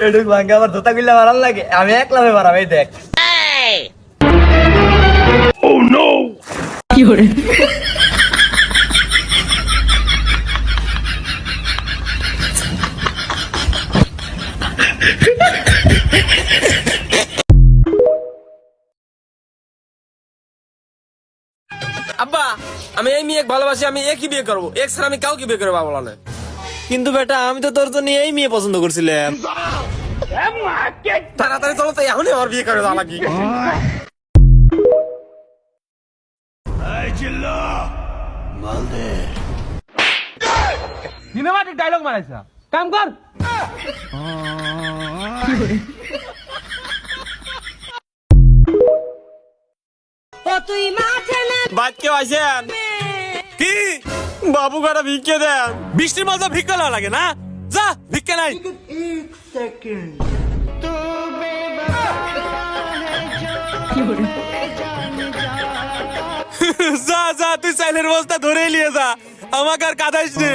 এটুক ভাঙ্গে আবার ধোতা গুলা মারান লাগে, আমি একলামে মারাম, এই দেখ। কি করে? আব্বা, আমি এই মেয়ে ভালোবাসি, আমি একই বিয়ে করবো, এক ছাড়া আমি কাউকে বিয়ে করবো বলা না। কিন্তু বেটা আমি তো তোর জন্য এই মেয়ে পছন্দ করছিলাম। তাড়াতাড়ি চলো তো, এখনই আমার বিয়ে করে দেওয়া লাগি। সিনেমাটিক ডায়লগ মারাইছা, কাম কর। বাদ কেউ আছেন কি? বাবু কাটা ভিক্ষে দেন। বৃষ্টির মাঝে ভিক্ষা না লাগে না, যা ভিক্ষা নাই। যা যা, তুই চাইলের বস্তা ধরে নিয়ে যা, আমাকে আর কাঁদাইস নে।